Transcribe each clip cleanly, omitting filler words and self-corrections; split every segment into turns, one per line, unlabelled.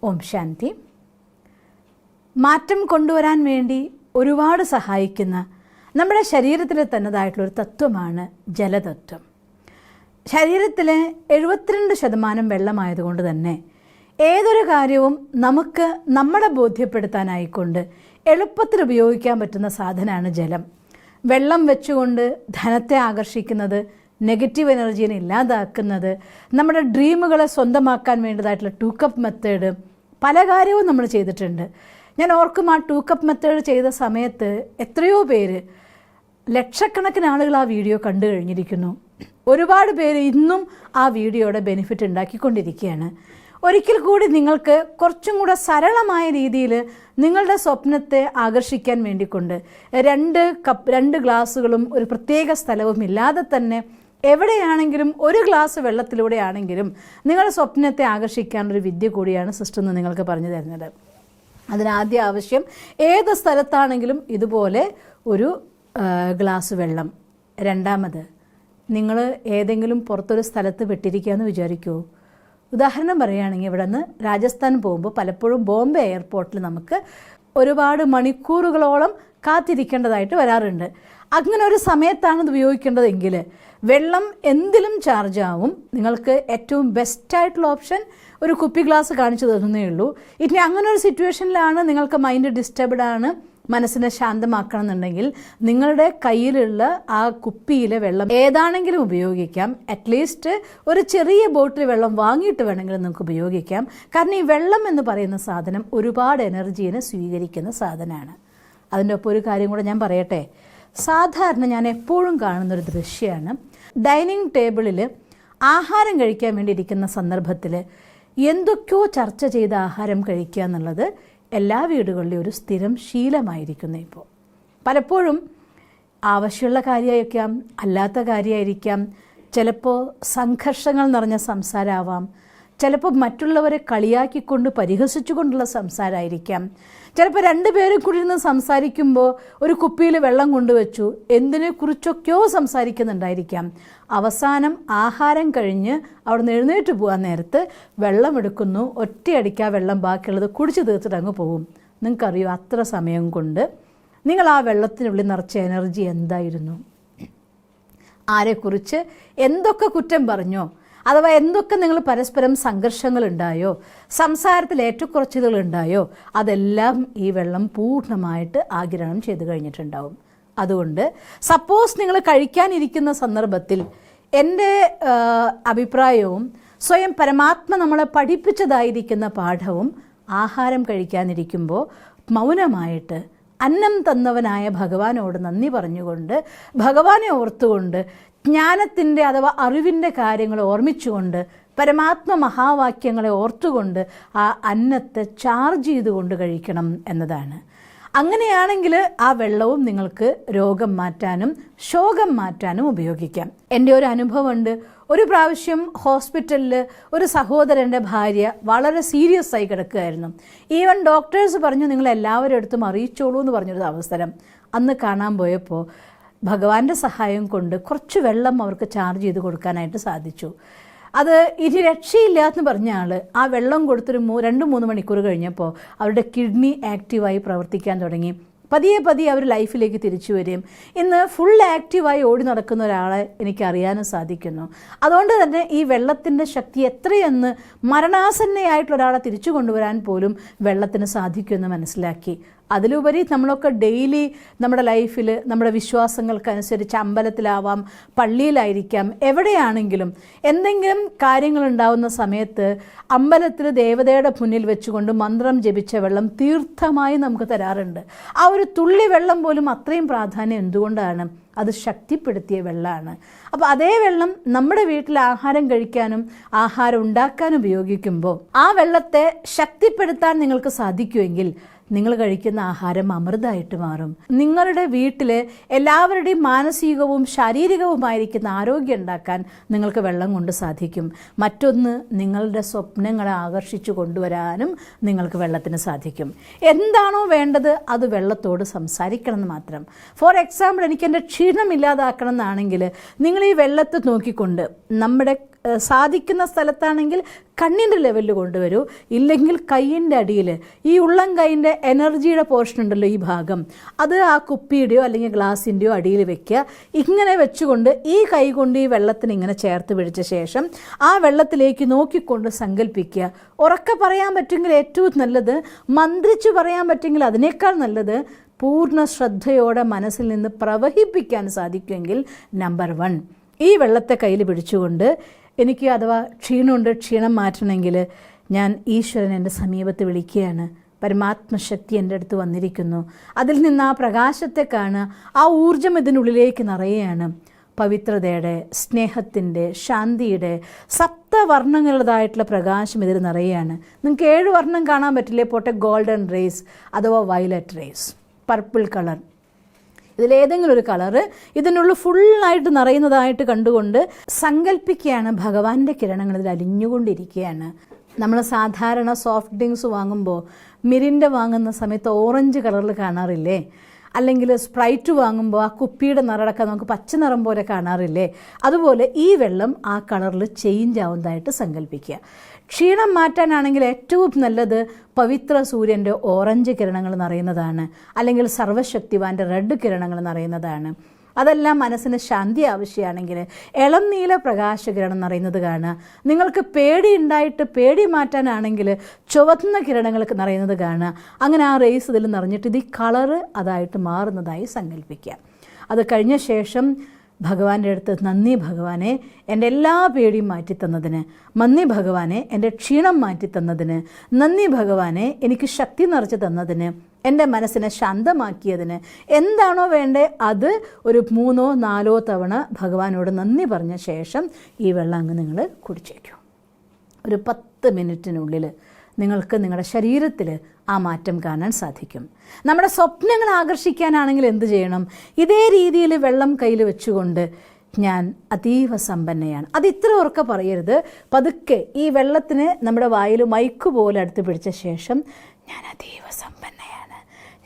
ഓം ശാന്തി. മാറ്റം കൊണ്ടുവരാൻ വേണ്ടി ഒരുപാട് സഹായിക്കുന്ന നമ്മുടെ ശരീരത്തിലെ തന്നതായിട്ടുള്ളൊരു തത്വമാണ് ജലതത്വം. ശരീരത്തിലെ 72% വെള്ളമായതുകൊണ്ട് തന്നെ ഏതൊരു കാര്യവും നമുക്ക് നമ്മളെ ബോധ്യപ്പെടുത്താനായിക്കൊണ്ട് എളുപ്പത്തിൽ ഉപയോഗിക്കാൻ പറ്റുന്ന സാധനമാണ് ജലം. വെള്ളം വെച്ചുകൊണ്ട് ധനത്തെ ആകർഷിക്കുന്നത്, നെഗറ്റീവ് എനർജീനെ ഇല്ലാതാക്കുന്നത്, നമ്മുടെ ഡ്രീമുകളെ സ്വന്തമാക്കാൻ വേണ്ടതായിട്ടുള്ള 2 കപ്പ് മെത്തേഡ്, പല കാര്യവും നമ്മൾ ചെയ്തിട്ടുണ്ട്. ഞാൻ ഓർക്കും, ആ 2 കപ്പ് മെത്തേഡ് ചെയ്ത സമയത്ത് എത്രയോ പേര്, ലക്ഷക്കണക്കിന് ആളുകൾ ആ വീഡിയോ കണ്ടു കഴിഞ്ഞിരിക്കുന്നു. ഒരുപാട് പേര് ഇന്നും ആ വീഡിയോയുടെ ബെനിഫിറ്റ് ഉണ്ടാക്കിക്കൊണ്ടിരിക്കുകയാണ്. ഒരിക്കൽ കൂടി നിങ്ങൾക്ക് കുറച്ചും കൂടെ സരളമായ രീതിയിൽ നിങ്ങളുടെ സ്വപ്നത്തെ ആകർഷിക്കാൻ വേണ്ടിക്കൊണ്ട് 2 ഗ്ലാസ്സുകളും ഒരു പ്രത്യേക സ്ഥലവും ഇല്ലാതെ തന്നെ എവിടെയാണെങ്കിലും ഒരു ഗ്ലാസ് വെള്ളത്തിലൂടെ ആണെങ്കിലും നിങ്ങളുടെ സ്വപ്നത്തെ ആകർഷിക്കാനൊരു വിദ്യ കൂടിയാണ് സിസ്റ്റർ എന്ന് നിങ്ങൾക്ക് പറഞ്ഞു തരുന്നത്. അതിനാദ്യ ആവശ്യം ഏത് സ്ഥലത്താണെങ്കിലും ഇതുപോലെ ഒരു ഗ്ലാസ് വെള്ളം. രണ്ടാമത്, നിങ്ങൾ ഏതെങ്കിലും പുറത്തൊരു സ്ഥലത്ത് വിട്ടിരിക്കുകയെന്ന് വിചാരിക്കൂ. ഉദാഹരണം പറയുകയാണെങ്കിൽ ഇവിടെ നിന്ന് രാജസ്ഥാൻ പോകുമ്പോൾ പലപ്പോഴും ബോംബെ എയർപോർട്ടിൽ നമുക്ക് ഒരുപാട് മണിക്കൂറുകളോളം കാത്തിരിക്കേണ്ടതായിട്ട് വരാറുണ്ട്. അങ്ങനെ ഒരു സമയത്താണ് ഇത് ഉപയോഗിക്കേണ്ടതെങ്കിൽ വെള്ളം എന്തിലും ചാർജ് ആവും. നിങ്ങൾക്ക് ഏറ്റവും ബെസ്റ്റായിട്ടുള്ള ഓപ്ഷൻ ഒരു കുപ്പി ഗ്ലാസ് കാണിച്ചു തരുന്നേ ഉള്ളൂ. ഇനി അങ്ങനെ ഒരു സിറ്റുവേഷനിലാണ് നിങ്ങൾക്ക് മൈൻഡ് ഡിസ്റ്റർബ്ഡ് ആണ്, മനസ്സിനെ ശാന്തമാക്കണം എന്നുണ്ടെങ്കിൽ നിങ്ങളുടെ കയ്യിലുള്ള ആ കുപ്പിയിലെ വെള്ളം ഏതാണെങ്കിലും ഉപയോഗിക്കാം. അറ്റ്ലീസ്റ്റ് ഒരു ചെറിയ ബോട്ടിൽ വെള്ളം വാങ്ങിയിട്ട് വേണമെങ്കിലും നിങ്ങൾക്ക് ഉപയോഗിക്കാം. കാരണം ഈ വെള്ളം എന്ന് പറയുന്ന സാധനം ഒരുപാട് എനർജീനെ സ്വീകരിക്കുന്ന സാധനമാണ്. അതിൻ്റെ ഒപ്പം ഒരു കാര്യം കൂടെ ഞാൻ പറയട്ടെ. സാധാരണ ഞാൻ എപ്പോഴും കാണുന്നൊരു ദൃശ്യമാണ്, ഡൈനിങ് ടേബിളിൽ ആഹാരം കഴിക്കാൻ വേണ്ടി ഇരിക്കുന്ന സന്ദർഭത്തിൽ എന്തൊക്കെയോ ചർച്ച ചെയ്ത ആഹാരം കഴിക്കുക എന്നുള്ളത് എല്ലാ വീടുകളിലും ഒരു സ്ഥിരം ശീലമായിരിക്കുന്നു. ഇപ്പോൾ പലപ്പോഴും ആവശ്യമുള്ള കാര്യമായിരിക്കാം, അല്ലാത്ത കാര്യമായിരിക്കാം, ചിലപ്പോൾ സംഘർഷങ്ങൾ നിറഞ്ഞ സംസാരമാവാം, ചിലപ്പോൾ മറ്റുള്ളവരെ കളിയാക്കിക്കൊണ്ട് പരിഹസിച്ചുകൊണ്ടുള്ള സംസാരമായിരിക്കാം, ചിലപ്പോൾ 2 പേരും കൂടി ഇരുന്ന് സംസാരിക്കുമ്പോൾ ഒരു കുപ്പിയിൽ വെള്ളം കൊണ്ടുവച്ചു എന്തിനെക്കുറിച്ചൊക്കെയോ സംസാരിക്കുന്നുണ്ടായിരിക്കാം. അവസാനം ആഹാരം കഴിഞ്ഞ് അവിടെ നിന്ന് എഴുന്നേറ്റ് പോകാൻ നേരത്ത് വെള്ളം എടുക്കുന്നു, ഒറ്റയടിക്ക് ആ വെള്ളം ബാക്കിയുള്ളത് കുടിച്ച് തീർത്തിട്ട് അങ്ങ് പോകും. നിങ്ങൾക്കറിയോ, അത്ര സമയം കൊണ്ട് നിങ്ങൾ ആ വെള്ളത്തിനുള്ളിൽ നിറച്ച എനർജി എന്തായിരുന്നു? ആരെക്കുറിച്ച് എന്തൊക്കെ കുറ്റം പറഞ്ഞോ, അഥവാ എന്തൊക്കെ നിങ്ങൾ പരസ്പരം സംഘർഷങ്ങളുണ്ടായോ, സംസാരത്തിൽ ഏറ്റക്കുറച്ചിലുകളുണ്ടായോ, അതെല്ലാം ഈ വെള്ളം പൂർണ്ണമായിട്ട് ആഗിരണം ചെയ്ത് കഴിഞ്ഞിട്ടുണ്ടാവും. അതുകൊണ്ട് സപ്പോസ് നിങ്ങൾ കഴിക്കാനിരിക്കുന്ന സന്ദർഭത്തിൽ എൻ്റെ അഭിപ്രായവും സ്വയം പരമാത്മ നമ്മളെ പഠിപ്പിച്ചതായിരിക്കുന്ന പാഠവും ആഹാരം കഴിക്കാനിരിക്കുമ്പോൾ മൗനമായിട്ട് അന്നം തന്നവനായ ഭഗവാനോട് നന്ദി പറഞ്ഞുകൊണ്ട്, ഭഗവാനെ ഓർത്തുകൊണ്ട്, ജ്ഞാനത്തിൻ്റെ അഥവാ അറിവിൻ്റെ കാര്യങ്ങൾ ഓർമ്മിച്ചുകൊണ്ട്, പരമാത്മ മഹാവാക്യങ്ങളെ ഓർത്തുകൊണ്ട് ആ അന്നത്തെ ചാർജ് ചെയ്തുകൊണ്ട് കഴിക്കണം എന്നതാണ്. അങ്ങനെയാണെങ്കിൽ ആ വെള്ളവും നിങ്ങൾക്ക് രോഗം മാറ്റാനും ശോകം മാറ്റാനും ഉപയോഗിക്കാം. എൻ്റെ ഒരു അനുഭവമുണ്ട്. ഒരു പ്രാവശ്യം ഹോസ്പിറ്റലിൽ ഒരു സഹോദരൻ്റെ ഭാര്യ വളരെ സീരിയസ് ആയി കിടക്കുകയായിരുന്നു. ഈവൻ ഡോക്ടേഴ്സ് പറഞ്ഞു നിങ്ങൾ എല്ലാവരും അടുത്തും അറിയിച്ചോളൂ എന്ന് പറഞ്ഞൊരു അവസരം. അന്ന് കാണാൻ പോയപ്പോൾ ഭഗവാന്റെ സഹായം കൊണ്ട് കുറച്ച് വെള്ളം അവർക്ക് ചാർജ് ചെയ്ത് കൊടുക്കാനായിട്ട് സാധിച്ചു. അത് ഇനി രക്ഷയില്ലാന്ന് പറഞ്ഞ ആൾ ആ വെള്ളം കൊടുത്തൊരു 2-3 മണിക്കൂർ കഴിഞ്ഞപ്പോൾ അവരുടെ കിഡ്നി ആക്റ്റീവായി പ്രവർത്തിക്കാൻ തുടങ്ങി. പതിയെ അവർ ലൈഫിലേക്ക് തിരിച്ചു വരികയും ഇന്ന് ഫുൾ ആക്റ്റീവായി ഓടി നടക്കുന്ന ഒരാളെ എനിക്കറിയാനും സാധിക്കുന്നു. അതുകൊണ്ട് തന്നെ ഈ വെള്ളത്തിൻ്റെ ശക്തി എത്രയെന്ന് മരണാസന്നയായിട്ടുള്ള ഒരാളെ തിരിച്ചു കൊണ്ടുവരാൻ പോലും വെള്ളത്തിന് സാധിക്കുമെന്ന് മനസ്സിലാക്കി. അതിലുപരി നമ്മളൊക്കെ ഡെയിലി നമ്മുടെ ലൈഫിൽ നമ്മുടെ വിശ്വാസങ്ങൾക്കനുസരിച്ച് അമ്പലത്തിലാവാം, പള്ളിയിലായിരിക്കാം, എവിടെയാണെങ്കിലും എന്തെങ്കിലും കാര്യങ്ങളുണ്ടാവുന്ന സമയത്ത് അമ്പലത്തിൽ ദേവതയുടെ മുന്നിൽ വെച്ചുകൊണ്ട് മന്ത്രം ജപിച്ച വെള്ളം തീർത്ഥമായി നമുക്ക് തരാറുണ്ട്. ആ ഒരു തുള്ളി വെള്ളം പോലും അത്രയും പ്രാധാന്യം എന്തുകൊണ്ടാണ്? അത് ശക്തിപ്പെടുത്തിയ വെള്ളമാണ്. അപ്പോൾ അതേ വെള്ളം നമ്മുടെ വീട്ടിൽ ആഹാരം കഴിക്കാനും ആഹാരം ഉണ്ടാക്കാനും ഉപയോഗിക്കുമ്പോൾ ആ വെള്ളത്തെ ശക്തിപ്പെടുത്താൻ നിങ്ങൾക്ക് സാധിക്കുമെങ്കിൽ നിങ്ങൾ കഴിക്കുന്ന ആഹാരം അമൃതമായിട്ട് മാറും. നിങ്ങളുടെ വീട്ടിലെ എല്ലാവരുടെയും മാനസികവും ശാരീരികവുമായിരിക്കുന്ന ആരോഗ്യം ഉണ്ടാക്കാൻ നിങ്ങൾക്ക് വെള്ളം കൊണ്ട് സാധിക്കും. മറ്റൊന്ന്, നിങ്ങളുടെ സ്വപ്നങ്ങളെ ആകർഷിച്ചു കൊണ്ടുവരാനും നിങ്ങൾക്ക് വെള്ളത്തിന് സാധിക്കും. എന്താണോ വേണ്ടത് അത് വെള്ളത്തോട് സംസാരിക്കണം എന്ന് മാത്രം. ഫോർ എക്സാമ്പിൾ, എനിക്ക് എൻ്റെ ക്ഷീണം ഇല്ലാതാക്കണം എന്നാണെങ്കിൽ നിങ്ങൾ ഈ വെള്ളത്തെ നോക്കിക്കൊണ്ട് നമ്മുടെ സാധിക്കുന്ന സ്ഥലത്താണെങ്കിൽ കണ്ണിൻ്റെ ലെവലിൽ കൊണ്ടുവരൂ, ഇല്ലെങ്കിൽ കൈയിൻ്റെ അടിയിൽ ഈ ഉള്ളം കൈയിൻ്റെ എനർജിയുടെ പോർഷൻ ഉണ്ടല്ലോ ഈ ഭാഗം, അത് ആ കുപ്പിയുടെയോ അല്ലെങ്കിൽ ഗ്ലാസിൻ്റെയോ അടിയിൽ വെക്കുക. ഇങ്ങനെ വെച്ചുകൊണ്ട് ഈ കൈ കൊണ്ട് ഈ വെള്ളത്തിന് ഇങ്ങനെ ചേർത്ത് പിടിച്ച ശേഷം ആ വെള്ളത്തിലേക്ക് നോക്കിക്കൊണ്ട് സങ്കല്പിക്കുക. ഉറക്കെ പറയാൻ പറ്റുമെങ്കിൽ ഏറ്റവും നല്ലത്, മന്ത്രിച്ചു പറയാൻ പറ്റുമെങ്കിൽ അതിനേക്കാൾ നല്ലത്, പൂർണ്ണ ശ്രദ്ധയോടെ മനസ്സിൽ നിന്ന് പ്രവഹിപ്പിക്കാൻ സാധിക്കുമെങ്കിൽ നമ്പർ 1 ഈ വെള്ളത്തെ കയ്യിൽ പിടിച്ചുകൊണ്ട് എനിക്ക് അഥവാ ക്ഷീണമുണ്ട്, ക്ഷീണം മാറ്റണമെങ്കിൽ ഞാൻ ഈശ്വരൻ എൻ്റെ സമീപത്ത് വിളിക്കുകയാണ്, പരമാത്മശക്തി എൻ്റെ അടുത്ത് വന്നിരിക്കുന്നു, അതിൽ നിന്ന് ആ പ്രകാശത്തെ കാണുക, ആ ഊർജം ഇതിനുള്ളിലേക്ക് നിറയുകയാണ്. പവിത്രതയുടെ, സ്നേഹത്തിൻ്റെ, ശാന്തിയുടെ 7 വർണ്ണങ്ങളുടേതായിട്ടുള്ള പ്രകാശം ഇതിൽ നിറയുകയാണ്. നിങ്ങൾക്ക് 7 വർണ്ണം കാണാൻ പറ്റില്ലേ? പോട്ടെ, ഗോൾഡൻ റേസ് അഥവാ വയലറ്റ് റേസ്, പർപ്പിൾ കളർ, ഇതിലേതെങ്കിലും ഒരു കളറ് ഇതിനുള്ളിൽ ഫുള്ളായിട്ട് നിറയുന്നതായിട്ട് കണ്ടുകൊണ്ട് സങ്കല്പിക്കുകയാണ്. ഭഗവാന്റെ കിരണങ്ങൾ ഇതിൽ അലിഞ്ഞുകൊണ്ടിരിക്കുകയാണ്. നമ്മൾ സാധാരണ സോഫ്റ്റ് ഡ്രിങ്ക്സ് വാങ്ങുമ്പോൾ മിരിൻഡ വാങ്ങുന്ന സമയത്ത് ഓറഞ്ച് കളറിൽ കാണാറില്ലേ? അല്ലെങ്കിൽ സ്പ്രൈറ്റ് വാങ്ങുമ്പോൾ ആ കുപ്പിയുടെ നിറടക്കം നമുക്ക് പച്ച നിറം പോലെ കാണാറില്ലേ? അതുപോലെ ഈ വെള്ളം ആ കളറിൽ ചേഞ്ച് ആവുന്നതായിട്ട് സങ്കല്പിക്കുക. ക്ഷീണം മാറ്റാനാണെങ്കിൽ ഏറ്റവും നല്ലത് പവിത്ര സൂര്യൻ്റെ ഓറഞ്ച് കിരണങ്ങൾ നിറയുന്നതാണ്, അല്ലെങ്കിൽ സർവശക്തിവാൻ്റെ റെഡ് കിരണങ്ങൾ നിറയുന്നതാണ്. അതെല്ലാം മനസ്സിന് ശാന്തി ആവശ്യമാണെങ്കിൽ ഇളം നീല പ്രകാശകിരണം നിറയുന്നത് കാണുക. നിങ്ങൾക്ക് പേടി ഉണ്ടായിട്ട് പേടി മാറ്റാനാണെങ്കിൽ ചുവന്ന കിരണങ്ങൾക്ക് നിറയുന്നത് കാണുക. അങ്ങനെ ആ റേസ് ഇതിൽ നിറഞ്ഞിട്ട് ഇത് ഈ കളറ് അതായിട്ട് മാറുന്നതായി സങ്കല്പിക്കുക. അത് കഴിഞ്ഞ ശേഷം ഭഗവാന്റെ അടുത്ത്, നന്ദി ഭഗവാനെ എൻ്റെ എല്ലാ പേടിയും മാറ്റിത്തന്നതിന്, നന്ദി ഭഗവാനെ എൻ്റെ ക്ഷീണം മാറ്റിത്തന്നതിന്, നന്ദി ഭഗവാനെ എനിക്ക് ശക്തി നിറച്ച് തന്നതിന്, എൻ്റെ മനസ്സിനെ ശാന്തമാക്കിയതിന്, എന്താണോ വേണ്ടേ അത് ഒരു 3 or 4 തവണ ഭഗവാനോട് നന്ദി പറഞ്ഞ ശേഷം ഈ വെള്ളം അങ്ങ് നിങ്ങൾ കുടിച്ചേക്കും. ഒരു 10 മിനിറ്റിനുള്ളിൽ നിങ്ങൾക്ക് നിങ്ങളുടെ ശരീരത്തിൽ ആ മാറ്റം കാണാൻ സാധിക്കും. നമ്മുടെ സ്വപ്നങ്ങൾ ആകർഷിക്കാനാണെങ്കിൽ എന്ത് ചെയ്യണം? ഇതേ രീതിയിൽ വെള്ളം കയ്യിൽ വെച്ചുകൊണ്ട് ഞാൻ അതീവ സമ്പന്നയാണ്, അത് ഇത്ര ഉറക്കെ പറയരുത്, പതുക്കെ ഈ വെള്ളത്തിന് നമ്മുടെ വായിൽ മൈക്ക് പോലെ അടുത്ത് പിടിച്ച ശേഷം ഞാൻ അതീവ സമ്പന്നയാണ്,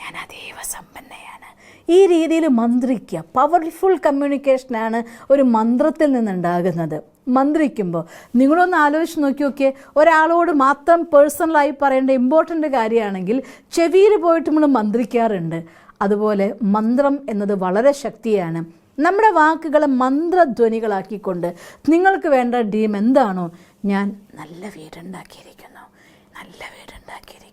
ഞാൻ അതീവ സമ്പന്നയാണ്, ഈ രീതിയിൽ മന്ത്രിക്കുക. പവർഫുൾ കമ്മ്യൂണിക്കേഷനാണ് ഒരു മന്ത്രത്തിൽ നിന്നുണ്ടാകുന്നത്. മന്ത്രിക്കുമ്പോൾ നിങ്ങളൊന്ന് ആലോചിച്ച് നോക്കിയൊക്കെ, ഒരാളോട് മാത്രം പേഴ്സണലായി പറയേണ്ട ഇമ്പോർട്ടൻ്റ് കാര്യമാണെങ്കിൽ ചെവിയിൽ പോയിട്ട് നമ്മൾ മന്ത്രിക്കാറുണ്ട്. അതുപോലെ മന്ത്രം എന്നത് വളരെ ശക്തിയാണ്. നമ്മുടെ വാക്കുകളെ മന്ത്രധ്വനികളാക്കിക്കൊണ്ട് നിങ്ങൾക്ക് വേണ്ട ഡ്രീം എന്താണോ, ഞാൻ നല്ല വീടുണ്ടാക്കിയിരിക്കുന്നു, നല്ല വീടുണ്ടാക്കിയിരിക്കുന്നു,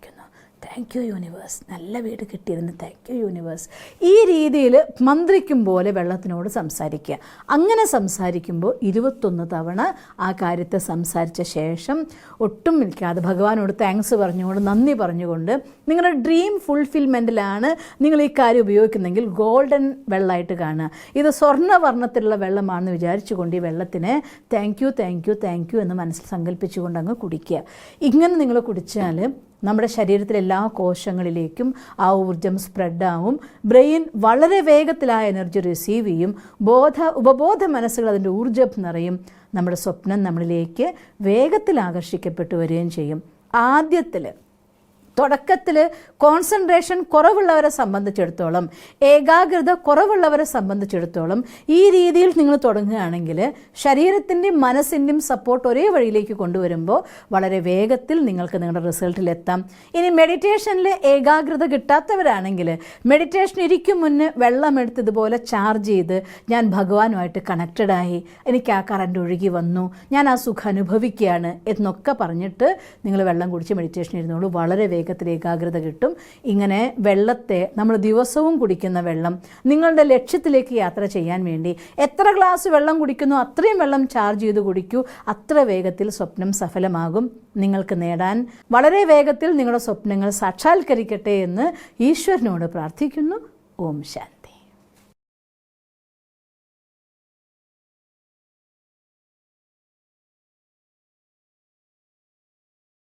താങ്ക് യു യൂണിവേഴ്സ്, നല്ല വീട് കിട്ടിയതിന് താങ്ക് യു യൂണിവേഴ്സ്, ഈ രീതിയിൽ മന്ത്രിക്കും പോലെ വെള്ളത്തിനോട് സംസാരിക്കുക. അങ്ങനെ സംസാരിക്കുമ്പോൾ 21 തവണ ആ കാര്യത്തെ സംസാരിച്ച ശേഷം ഒട്ടും നിൽക്കാതെ ഭഗവാനോട് താങ്ക്സ് പറഞ്ഞുകൊണ്ട്, നന്ദി പറഞ്ഞുകൊണ്ട്, നിങ്ങളുടെ ഡ്രീം ഫുൾഫിൽമെൻറ്റിലാണ് നിങ്ങൾ ഈ കാര്യം ഉപയോഗിക്കുന്നെങ്കിൽ ഗോൾഡൻ വെള്ളമായിട്ട് കാണുക. ഇത് സ്വർണ്ണവർണ്ണത്തിലുള്ള വെള്ളമാണെന്ന് വിചാരിച്ചുകൊണ്ട് ഈ വെള്ളത്തിന് thank you thank you thank you എന്ന് മനസ്സിൽ സങ്കല്പിച്ചുകൊണ്ട് അങ്ങ് കുടിക്കുക. ഇങ്ങനെ നിങ്ങൾ കുടിച്ചാൽ നമ്മുടെ ശരീരത്തിലെ എല്ലാ കോശങ്ങളിലേക്കും ആ ഊർജം സ്പ്രെഡാവും. ബ്രെയിൻ വളരെ വേഗത്തിലായ എനർജി റിസീവ് ചെയ്യും. ഉപബോധ മനസ്സുകൾ അതിൻ്റെ ഊർജം നിറയും. നമ്മുടെ സ്വപ്നം നമ്മളിലേക്ക് വേഗത്തിൽ ആകർഷിക്കപ്പെട്ടു വരികയും ചെയ്യും. തുടക്കത്തിൽ കോൺസെൻട്രേഷൻ കുറവുള്ളവരെ സംബന്ധിച്ചിടത്തോളം, ഏകാഗ്രത കുറവുള്ളവരെ സംബന്ധിച്ചിടത്തോളം ഈ രീതിയിൽ നിങ്ങൾ തുടങ്ങുകയാണെങ്കിൽ ശരീരത്തിൻ്റെയും മനസ്സിൻ്റെയും സപ്പോർട്ട് ഒരേ വഴിയിലേക്ക് കൊണ്ടുവരുമ്പോൾ വളരെ വേഗത്തിൽ നിങ്ങൾക്ക് നിങ്ങളുടെ റിസൾട്ടിലെത്താം. ഇനി മെഡിറ്റേഷനിൽ ഏകാഗ്രത കിട്ടാത്തവരാണെങ്കിൽ മെഡിറ്റേഷൻ ഇരിക്കും മുന്നേ വെള്ളമെടുത്ത് ഇതുപോലെ ചാർജ് ചെയ്ത് ഞാൻ ഭഗവാനുമായിട്ട് കണക്റ്റഡായി, എനിക്ക് ആ കറണ്ട് ഒഴുകി വന്നു, ഞാൻ ആ സുഖം അനുഭവിക്കുകയാണ് എന്നൊക്കെ പറഞ്ഞിട്ട് നിങ്ങൾ വെള്ളം കുടിച്ച് മെഡിറ്റേഷൻ ഇരുന്നോളൂ. വളരെ വേഗത്തിൽ ഏകാഗ്രത കിട്ടും. ഇങ്ങനെ വെള്ളത്തെ, നമ്മൾ ദിവസവും കുടിക്കുന്ന വെള്ളം നിങ്ങളുടെ ലക്ഷ്യത്തിലേക്ക് യാത്ര ചെയ്യാൻ വേണ്ടി എത്ര ഗ്ലാസ് വെള്ളം കുടിക്കുന്നു അത്രയും വെള്ളം ചാർജ് ചെയ്ത് കുടിക്കൂ. അത്ര വേഗത്തിൽ സ്വപ്നം സഫലമാകും. നിങ്ങൾക്ക് നേടാൻ വളരെ വേഗത്തിൽ നിങ്ങളുടെ സ്വപ്നങ്ങൾ സാക്ഷാത്കരിക്കട്ടെ എന്ന് ഈശ്വരനോട് പ്രാർത്ഥിക്കുന്നു. ഓം ശാന്തി.